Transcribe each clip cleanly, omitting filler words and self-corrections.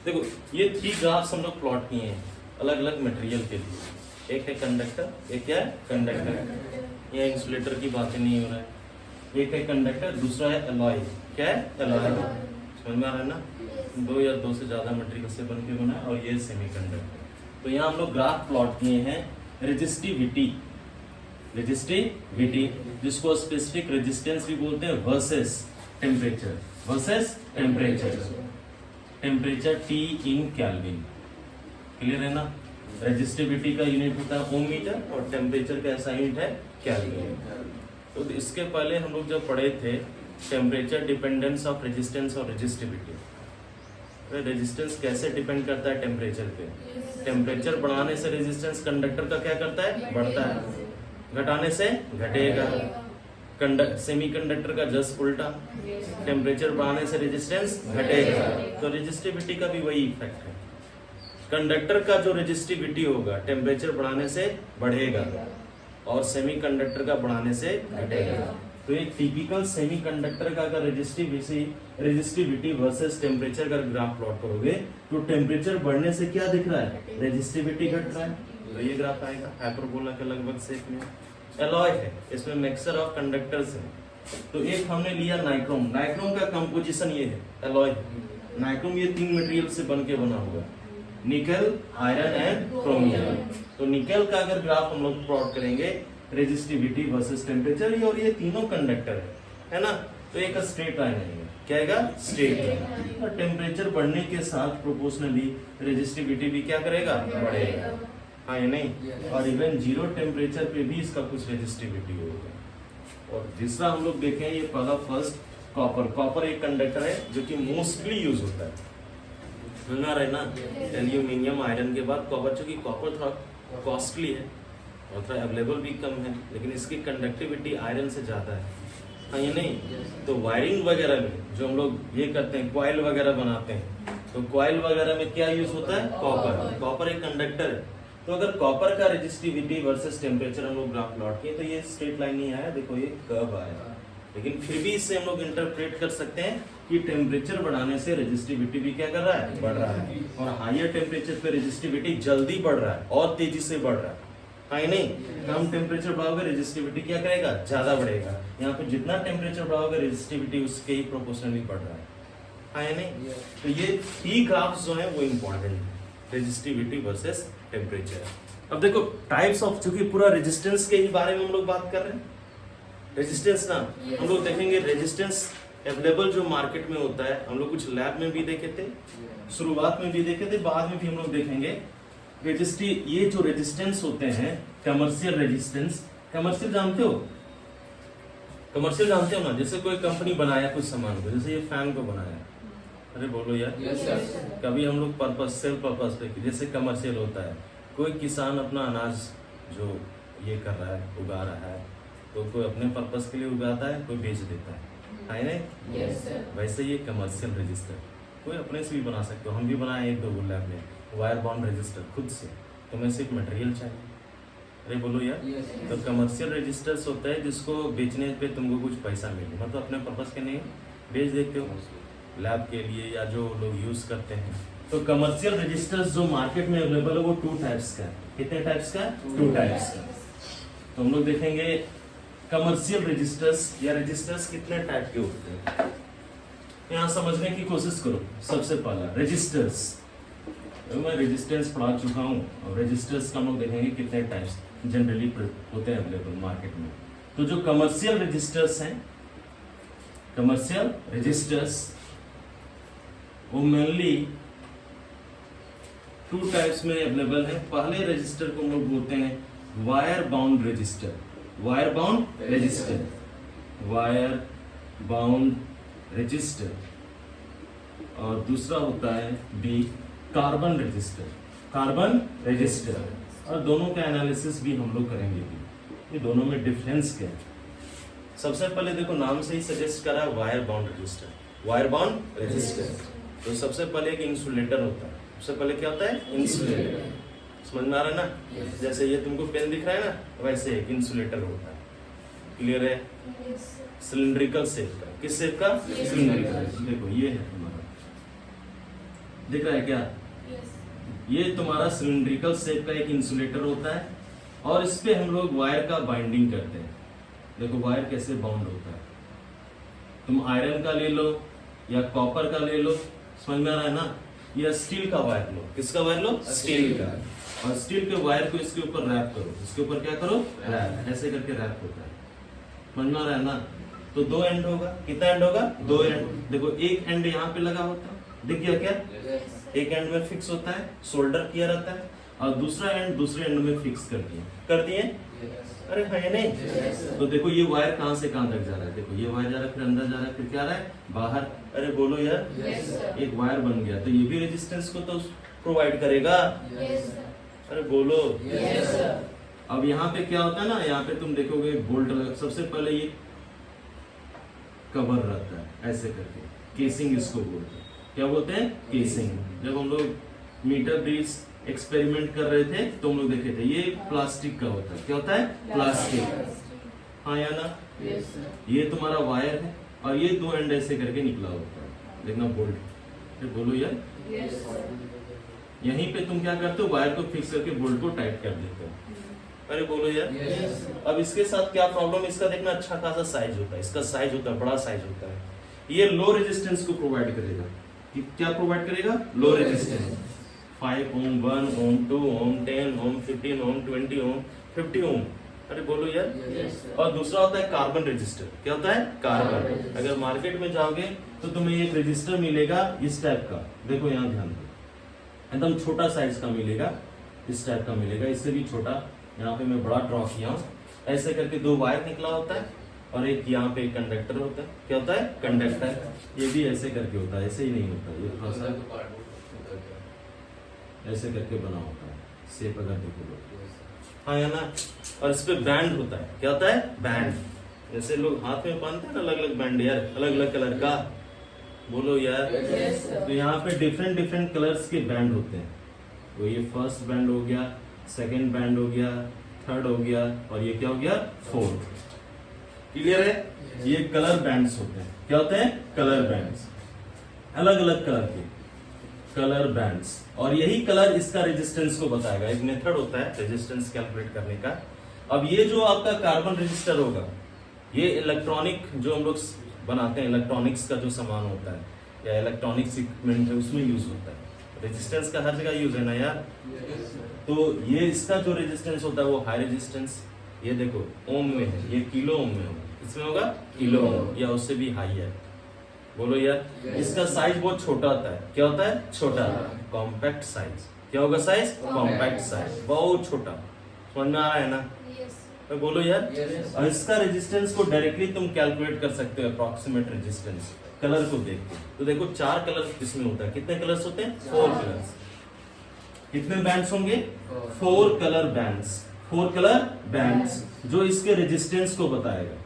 देखो ये 3 ग्राफ्स हम लोग प्लॉट किए हैं अलग अलग मटेरियल के लिए। एक है कंडक्टर, एक क्या है कंडक्टर, यहाँ इंसुलेटर की बातें नहीं हो रहा है। एक है कंडक्टर, दूसरा है एलॉय। क्या है एलॉय, समझ में आ रहा है ना। 2 या 2 से ज्यादा मटेरियल से बन के बना है, और ये सेमीकंडक्टर। तो यहाँ हम लोग ग्राफ प्लॉट किए हैं रेजिस्टिविटी, रेजिस्टिविटी जिसको स्पेसिफिक रेजिस्टेंस भी बोलते हैं, versus temperature, versus temperature, temperature T इन केल्विन। क्लियर है ना। रेजिस्टिविटी का यूनिट होता है ओम मीटर, और टेम्परेचर का ऐसा यूनिट है केल्विन। तो इसके पहले हम लोग जब पढ़े थे टेम्परेचर डिपेंडेंस ऑफ रेजिस्टेंस और रेजिस्टिविटी, रेजिस्टेंस कैसे डिपेंड करता है टेम्परेचर पे। टेम्परेचर बढ़ाने से रेजिस्टेंस कंडक्टर का क्या करता है, बढ़ता है, घटाने से घटेगा। सेमीकंडक्टर का जस्ट उल्टा, टेम्परेचर बढ़ाने से रेजिस्टेंस घटेगा। तो रेजिस्टिविटी का भी वही इफेक्ट है। कंडक्टर का जो रेजिस्टिविटी होगा टेम्परेचर बढ़ाने से बढ़ेगा, और सेमीकंडक्टर का बढ़ाने से घटेगा। तो एक टिपिकल सेमीकंडक्टर का अगर रेजिस्टिविटी वर्सेस टेम्परेचर का ग्राफ प्लॉट करोगे तो टेम्परेचर बढ़ने से क्या दिख रहा है, रेजिस्टिविटी घट रहा है। तो ये ग्राफ आएगा हाइपरबोला के लगभग शेप में। एलॉय है, इसमें मिक्सचर ऑफ कंडक्टर्स है। तो एक हमने लिया नाइक्रोम, नाइक्रोम का कंपोजिशन ये है, एलॉय। नाइक्रोम ये 3 मटेरियल से बन के बना हुआ, निकल, आयरन एंड क्रोमियम। तो निकल का अगर ग्राफ हम लोग प्लॉट करेंगे रेजिस्टिविटी वर्सेस टेम्परेचर, और ये तीनों कंडक्टर है ना, तो एक स्ट्रेट लाइन है, क्या है स्ट्रेट लाइन। और टेम्परेचर बढ़ने के साथ प्रोपोर्शनली रेजिस्टिविटी भी क्या करेगा, बढ़ेगा। हाँ या नहीं। और इवन 0 टेम्परेचर पे भी इसका कुछ रेजिस्टिविटी होगा। और तीसरा हम लोग देखें, ये पहला फर्स्ट कॉपर। कॉपर एक कंडक्टर है जो कि मोस्टली यूज होता है, सुना रहे ना। एल्यूमिनियम आयरन के बाद कॉपर, चूंकि कॉपर थोड़ा कॉस्टली है और थोड़ा अवेलेबल भी कम है, लेकिन इसकी कंडक्टिविटी आयरन से ज्यादा है। हाँ ये नहीं। तो वायरिंग वगैरह में जो हम लोग ये करते हैं, कॉइल वगैरह बनाते हैं, तो कॉइल वगैरह में क्या यूज होता है, कॉपर। कॉपर एक कंडक्टर है। तो अगर कॉपर का रेजिस्टिविटी वर्सेस टेम्परेचर हम लोग ग्राफ प्लॉट किए तो ये स्ट्रेट लाइन नहीं आया, देखो ये कर्व आया। लेकिन फिर भी इससे हम लोग इंटरप्रेट कर सकते हैं कि टेम्परेचर बढ़ाने से रेजिस्टिविटी भी क्या कर रहा है, बढ़ रहा है। और हायर टेम्परेचर पे रेजिस्टिविटी जल्दी बढ़ रहा है और तेजी से बढ़ रहा है। हाँ नहीं। कम टेम्परेचर बढ़ाओगे रेजिस्टिविटी क्या करेगा, ज्यादा बढ़ेगा। यहाँ पे जितना टेम्परेचर बढ़ाओगे रेजिस्टिविटी उसके ही प्रोपोर्शनली बढ़ रहा है। हाँ नहीं। तो ये 3 ग्राफ्स जो है वो इम्पोर्टेंट है, रेजिस्टिविटी वर्सेस टेम्परेचर। अब देखो टाइप्स ऑफ, चूंकि पूरा रेजिस्टेंस के ही बारे में हम लोग बात कर रहे हैं, रेजिस्टेंस ना हम लोग देखेंगे। रेजिस्टेंस अवेलेबल जो मार्केट में होता है, हम लोग कुछ लैब में भी देखे थे, शुरुआत में भी देखे थे, बाद में भी हम लोग देखेंगे। ये जो रेजिस्टेंस होते हैं, कमर्शियल रेजिस्टेंस, कमर्शियल जानते हो, कमर्शियल जानते हो ना। जैसे कोई कंपनी बनाया कुछ सामान को, जैसे ये फैन को बनाया, अरे बोलो यार, कभी हम लोग पर्पस, सेल्फ पर्पस पे, जैसे कमर्शियल होता है, कोई किसान अपना अनाज जो ये कर रहा है, उगा रहा है, तो कोई अपने पर्पस के लिए उगाता है, कोई बेच देता है नहीं। वैसे ये कमर्शियल रजिस्टर कोई अपने से भी बना सकते हो। हम भी बनाए 1-2 लैब में वायर बाउंड रजिस्टर खुद से, तुम्हें सिर्फ मटेरियल चाहिए। अरे बोलो यार। तो कमर्शियल रजिस्टर्स होता है जिसको बेचने पे तुमको कुछ पैसा मिले, मतलब अपने पर्पस के नहीं बेच देते हो, लैब के लिए या जो लोग यूज करते हैं। तो कमर्शियल रजिस्टर्स जो मार्केट में अवेलेबल है वो 2 टाइप्स का है। कितने टाइप्स का, 2 टाइप्स का। तो हम लोग देखेंगे कमर्शियल रजिस्टर्स या रजिस्टर्स कितने टाइप के होते हैं, यहाँ समझने की कोशिश करो। सबसे पहला रजिस्टर्स, मैं रेजिस्टेंस पढ़ा चुका हूँ, और रजिस्टर्स का हम लोग देखेंगे कितने टाइप्स जनरली होते हैं अवेलेबल मार्केट में। तो जो कमर्शियल रजिस्टर्स हैं, कमर्शियल रजिस्टर्स वो मेनली 2 टाइप्स में अवेलेबल है। पहले रजिस्टर को हम लोग बोलते हैं wire bound register, wire bound register, wire bound register. और दूसरा होता है बी कार्बन रजिस्टर, कार्बन रजिस्टर। और दोनों का एनालिसिस भी हम लोग करेंगे भी, ये दोनों में डिफरेंस क्या है। सबसे पहले देखो नाम से ही सजेस्ट करा wire bound register, wire bound register. तो सबसे पहले एक इंसुलेटर होता है, सबसे पहले क्या होता है, इंसुलेटर। समझ में आ रहा है ना। जैसे ये तुमको पेन दिख रहा है ना, वैसे एक इंसुलेटर होता है। क्लियर है। सिलिंड्रिकल शेप का, किस शेप का, सिलिंड्रिकल। देखो ये है हमारा, दिख रहा है क्या? Yes. ये तुम्हारा सिलिंड्रिकल शेप का एक इंसुलेटर होता है और इस पे हम लोग वायर का बाइंडिंग करते हैं। देखो वायर कैसे बाउंड होता है। तुम आयरन का ले लो या कॉपर का ले लो, समझ में आ रहा है ना? या स्टील का वायर लो। किसका वायर लो? स्टील का। और स्टील के वायर को इसके ऊपर रैप करो। इसके ऊपर क्या करो? रैप। ऐसे करके रैप होता है, समझ में आ रहा है ना? तो 2 एंड होगा। कितना एंड होगा? 2 एंड। देखो एक एंड यहाँ पे लगा होता है, दिख गया क्या? Yes. एक एंड में फिक्स होता है, सोल्डर किया रहता है, और दूसरा एंड दूसरे एंड में फिक्स कर दिए। अरे है या नहीं? Yes. तो देखो ये वायर कहाँ से कहाँ तक जा रहा है। देखो ये वायर जा रहा है, फिर अंदर जा रहा है, फिर क्या आ रहा है? बाहर। अरे बोलो यार। Yes, sir. एक वायर बन गया तो ये भी रेजिस्टेंस को तो प्रोवाइड करेगा। Yes, sir. अरे बोलो। Yes, sir. अब यहाँ पे क्या होता है ना, यहाँ पे तुम देखोगे बोल्ट सबसे पहले ये कवर रहता है ऐसे करके, केसिंग इसको बोलते हैं। क्या बोलते हैं? केसिंग। जब हम लोग मीटर ब्रिज एक्सपेरिमेंट कर रहे थे तो हम लोग देखे थे ये प्लास्टिक का होता है। क्या होता है? प्लास्टिक। हाँ या ना? Yes, sir. ये तुम्हारा वायर है और ये 2 एंड ऐसे करके निकला होता है, देखना बोल्ट। बोलो यार। Yes, sir. यहीं पे तुम क्या करते हो? वायर को फिक्स करके बोल्ट को टाइट कर देते हो। अरे बोलो यार। Yes, sir. अब इसके साथ क्या प्रॉब्लम? इसका देखना अच्छा खासा साइज होता है, इसका साइज होता है, बड़ा साइज होता है। ये लो रेजिस्टेंस को प्रोवाइड करेगा। ये क्या प्रोवाइड करेगा? Low resistance. 5 ओम, 1 ओम, 2 ओम, 10 ओम, 15 ओम, 20 ओम, 50 ओम। अरे बोलो यार। Yes, sir. और दूसरा होता है कार्बन रेजिस्टर। क्या होता है? कार्बन। अगर मार्केट में जाओगे तो तुम्हें एक रेजिस्टर मिलेगा इस टाइप का। देखो यहाँ ध्यान दो, एकदम छोटा साइज का मिलेगा, इस टाइप का मिलेगा, इससे भी छोटा। यहाँ पे मैं बड़ा ड्रॉ किया हूँ। ऐसे करके 2 वायर निकला होता है और एक यहाँ पे एक कंडक्टर होता है। क्या होता है? कंडक्टर। ये भी ऐसे करके होता है, ऐसे ही नहीं होता, ये थोड़ा सा ऐसे करके बना होता है, शेप अगर देखो लोग। हाँ या ना? और इस पे बैंड होता है। क्या होता है? बैंड। जैसे लोग हाथ में बांधते हैं ना, अलग अलग बैंड यार, अलग अलग कलर का। बोलो यार। Yes, sir. तो यहाँ पे डिफरेंट डिफरेंट कलर्स के बैंड होते हैं। तो ये फर्स्ट बैंड हो गया, सेकंड बैंड हो गया, थर्ड हो गया, और ये क्या हो गया? फोर्थ। क्लियर है? ये कलर बैंड्स होते हैं। क्या होते हैं? Colour bands. अलग अलग कलर के कलर बैंड्स। और यही कलर इसका रेजिस्टेंस को बताएगा। एक मेथड होता है रेजिस्टेंस कैलकुलेट करने का। अब ये जो आपका कार्बन रजिस्टर होगा, ये इलेक्ट्रॉनिक जो हम लोग बनाते हैं, इलेक्ट्रॉनिक्स का जो सामान होता है या इलेक्ट्रॉनिक्स इक्विपमेंट है, उसमें यूज होता है। रेजिस्टेंस का हर जगह यूज है ना यार। तो ये इसका जो रेजिस्टेंस होता है वो हाई रेजिस्टेंस। ये देखो ओम में है, ये किलो ओम में होगा, इसमें होगा किलो ओम या उससे भी हाई है। बोलो यार। इसका साइज बहुत छोटा होता है। क्या होता है? छोटा। Compact size. क्या होगा साइज? कॉम्पैक्ट साइज, बहुत छोटा। समझ में आ रहा है ना? Yes. तो बोलो यार। Yes. और इसका रेजिस्टेंस को डायरेक्टली तुम कैलकुलेट कर सकते हो, अप्रॉक्सीमेट रेजिस्टेंस कलर को देख के। तो देखो 4 कलर इसमें होता है। कितने कलर्स होते हैं? 4 कलर्स। कितने बैंड्स होंगे? 4 कलर बैंड्स। 4 कलर बैंड्स जो इसके रेजिस्टेंस को बताएगा।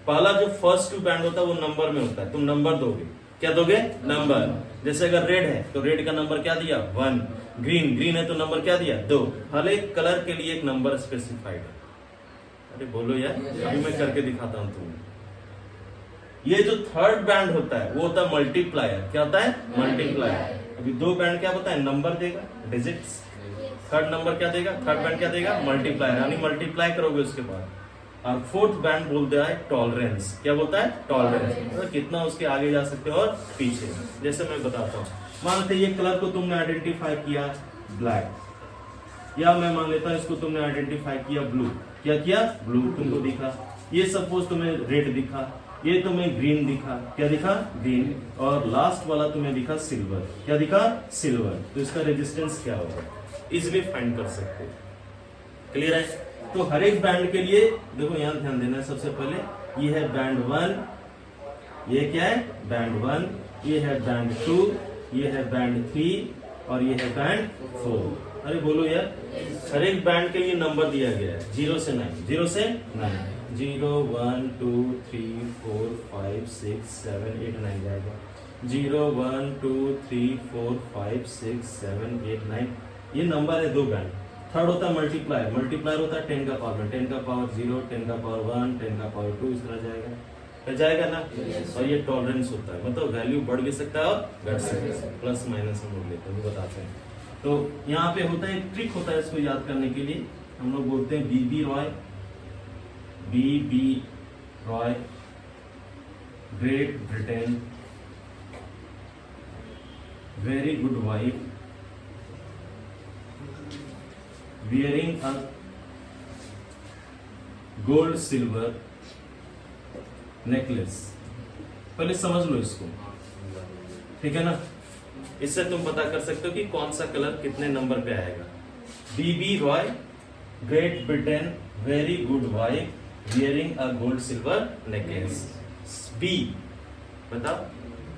पहला जो फर्स्ट 2 बैंड होता है वो नंबर में होता है। तुम नंबर दोगे। क्या दोगे? नंबर। जैसे अगर रेड है तो रेड का नंबर क्या दिया? 1। ग्रीन है तो नंबर क्या दिया? 2। हर एक कलर के लिए एक नंबर स्पेसिफाइड है। अरे बोलो यार। अभी मैं करके दिखाता हूं तुम्हें। ये जो थर्ड बैंड होता है वो होता है मल्टीप्लायर। क्या होता है? मल्टीप्लायर। अभी 2 बैंड क्या होता है? नंबर देगा, डिजिट्स। थर्ड नंबर क्या देगा? थर्ड बैंड क्या देगा? मल्टीप्लायर, यानी मल्टीप्लाई करोगे उसके बाद। और फोर्थ बैंड बोलते हैं टॉलरेंस। क्या बोलता है? टॉलरेंस। तो कितना उसके आगे जा सकते हो और पीछे। जैसे मैं बताता हूँ, मान लेते ये कलर को तुमने आइडेंटिफाई किया ब्लैक, या मैं मान लेता हूँ इसको तुमने आइडेंटिफाई किया ब्लू। क्या किया? ब्लू तुमको दिखा। ये सपोज तुम्हें रेड दिखा, ये तुम्हें ग्रीन दिखा। क्या दिखा? ग्रीन। और लास्ट वाला तुम्हें दिखा सिल्वर। क्या दिखा? सिल्वर। तो इसका रेजिस्टेंस क्या होगा? इजिली फाइंड कर सकते हो। क्लियर है? तो हर एक बैंड के लिए देखो, यहां ध्यान देना है। सबसे पहले ये है बैंड 1, ये क्या है? बैंड 1। ये है बैंड 2, ये है बैंड 3 और ये है बैंड 4। अरे बोलो यार। हर एक बैंड के लिए नंबर दिया गया है 0 से 9। 0 से 9। 0 1 2 3 4 5 6 7 8 9 जाएगा। 0 1 2 3 4 5 6 7 8 9। ये नंबर है 2 बैंड। थर्ड होता है मल्टीप्लायर। मल्टीप्लायर होता है 10 का पावर में, 10 का पावर 0, 10 का पावर 1, 10 का पावर 2, इस तरह जाएगा। तो जाएगा ना। और ये टॉलरेंस होता है, मतलब वैल्यू बढ़ भी सकता है और घट सकता है, प्लस माइनस हम लोग लेते हैं, बताते हैं। तो यहाँ पे होता है एक ट्रिक होता है इसको याद करने के लिए, हम लोग बोलते हैं B B Roy, B B Roy Great Britain very good wife wearing a gold silver necklace. पहले समझ लो इसको, ठीक है ना। इससे तुम पता कर सकते हो कि कौन सा कलर कितने नंबर पे आएगा। B B Roy Great Britain very good wife wearing a gold silver necklace. B बताओ,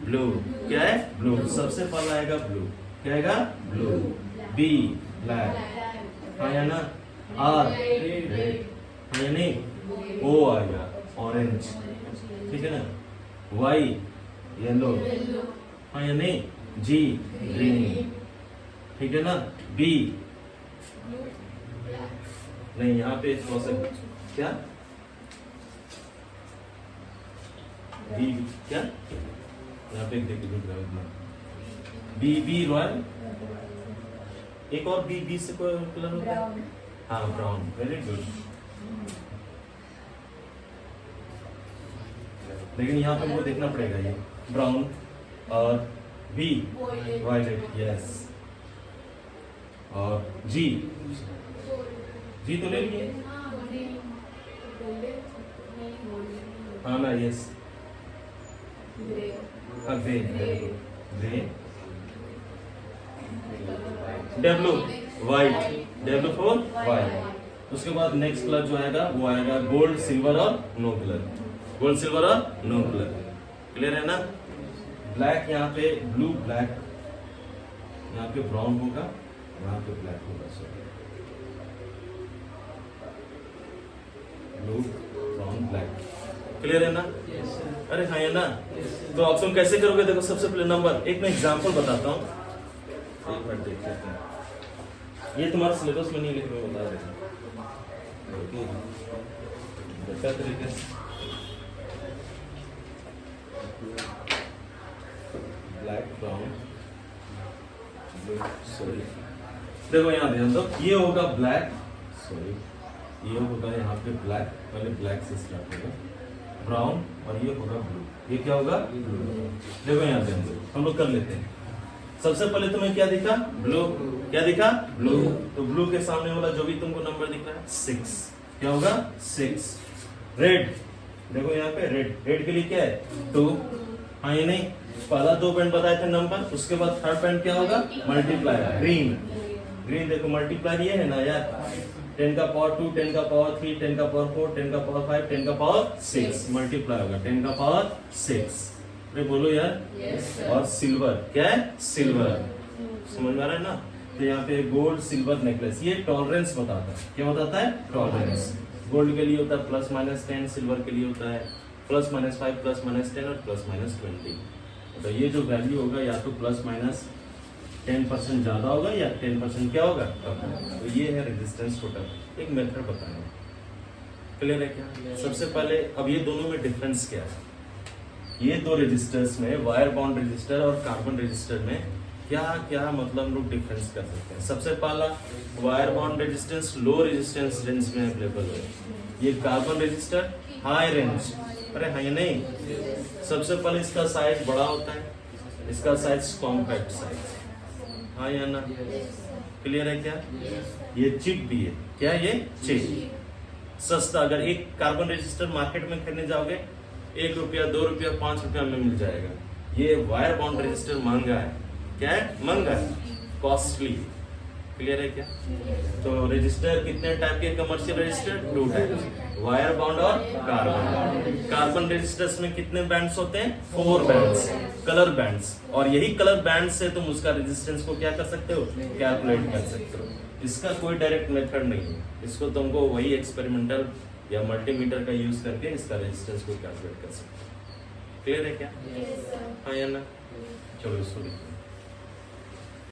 ब्लू। क्या है? ब्लू। सबसे पहला आएगा ब्लू, क्या आएगा? ब्लू। बी ब्लैक, हाँ या ना। आर रेड, हाँ या नहीं। ओ आएगा ऑरेंज, ठीक है ना। वाई येलो, हाँ या नहीं। जी ग्रीन, ठीक है ना। बी नहीं, यहाँ पे थोड़ा सा क्या बी क्या यहाँ पे देखिए बी बी रॉयल, एक और बी बी से कोई कलर होता है? हाँ ब्राउन, वेरी गुड। लेकिन यहाँ पे वो देखना पड़ेगा, ये ब्राउन और बी वायलेट, यस। और जी जी तो ले लिए, हाँ ना, yes. Grey, grey. W white, W for white. उसके बाद नेक्स्ट कलर जो आएगा वो आएगा गोल्ड सिल्वर और नो कलर, गोल्ड सिल्वर और नो कलर। क्लियर है ना। ब्लैक यहाँ पे ब्लू ब्लैक, यहाँ पे ब्राउन होगा, यहाँ पे ब्लैक होगा। Sorry, blue brown black. Clear है ना। अरे हाँ है ना। तो अब तुम कैसे करोगे? देखो सबसे पहले नंबर एक मैं एग्जांपल बताता हूँ, एक मिनट देख लेते हैं। ये तुम्हारे सिलेबस में नहीं, लेकिन मैं बता देता हूँ बेहतर तरीके से। ब्लैक ब्राउन ब्लू, सॉरी देखो यहाँ ध्यान दो, ये होगा ब्लैक, सॉरी ये होगा यहाँ पे ब्लैक, पहले ब्लैक से स्टार्ट होगा, ब्राउन, और ये होगा ब्लू। ये क्या होगा? ब्लू। देखो यहाँ ध्यान दो, हम लोग कर लेते हैं। सबसे पहले तुम्हें क्या दिखा? ब्लू। क्या दिखा? ब्लू। तो ब्लू के सामने वाला जो भी तुमको नंबर दिख रहा है 6, क्या होगा? 6। रेड, देखो यहाँ पे रेड, रेड के लिए क्या है? 2, हाँ ये नहीं। पहला 2 पॉइंट बताए थे नंबर, उसके बाद थर्ड पॉइंट क्या होगा? मल्टीप्लाई। ग्रीन, ग्रीन देखो मल्टीप्लाई ये है ना यार, 10 का पावर 2, 10 का पावर 3, 10 का पावर 4, 10 का पावर 5, 10 का पावर 6, मल्टीप्लाई होगा 10 का पावर 6। अरे बोलो यार। yes, और सिल्वर, क्या है? सिल्वर। समझ में आ रहा है ना। तो यहाँ पे गोल्ड सिल्वर नेकलेस, ये टॉलरेंस बताता है। क्या बताता है? टॉलरेंस। गोल्ड के लिए होता है प्लस माइनस 10, सिल्वर के लिए होता है प्लस माइनस 5, प्लस माइनस 10 और प्लस माइनस 20। तो ये जो वैल्यू होगा या तो प्लस माइनस 10% ज्यादा होगा या 10% क्या होगा? तो ये है रेजिस्टेंस टोटल। एक मेथड बताएंगे, क्लियर है क्या? सबसे पहले अब ये दोनों में डिफरेंस क्या है? ये दो रेजिस्टर्स में, वायर बाउंड रेजिस्टर और कार्बन रेजिस्टर में क्या क्या मतलब हम लोग डिफरेंस कर सकते हैं। सबसे पहला, wire bound resistance low resistance range में अवेलेबल है, ये कार्बन रेजिस्टर हाई रेंज। अरे हाँ, ये नहीं। सबसे पहले इसका साइज बड़ा होता है, इसका साइज कॉम्पैक्ट साइज, हाँ या ना? क्लियर है क्या? ये चिप भी है, क्या ये? चिप। सस्ता, अगर एक कार्बन रेजिस्टर मार्केट में खरीदने जाओगे 1 रुपया, 2 रुपया, 5 रुपया में मिल जाएगा। ये वायर बाउंड रेजिस्टर महंगा है, क्या है? महंगा है, कॉस्टली। क्लियर है क्या? तो रेजिस्टर कितने टाइप के? Commercial register 2 type, wire bound और कार्बन। कार्बन रेजिस्टर्स में कितने बैंड्स होते हैं? 4 बैंड्स, कलर बैंड्स। और यही कलर बैंड से तुम उसका रेजिस्टेंस को क्या कर सकते हो? कैलकुलेट कर सकते हो। इसका कोई डायरेक्ट मेथड नहीं है, इसको तुमको वही एक्सपेरिमेंटल या मल्टीमीटर का यूज करके इसका रेजिस्टेंस को कैलकुलेट कर सकते हो। क्लियर है क्या? yes, sir. हाँ या ना? चलो इसको देखते हैं।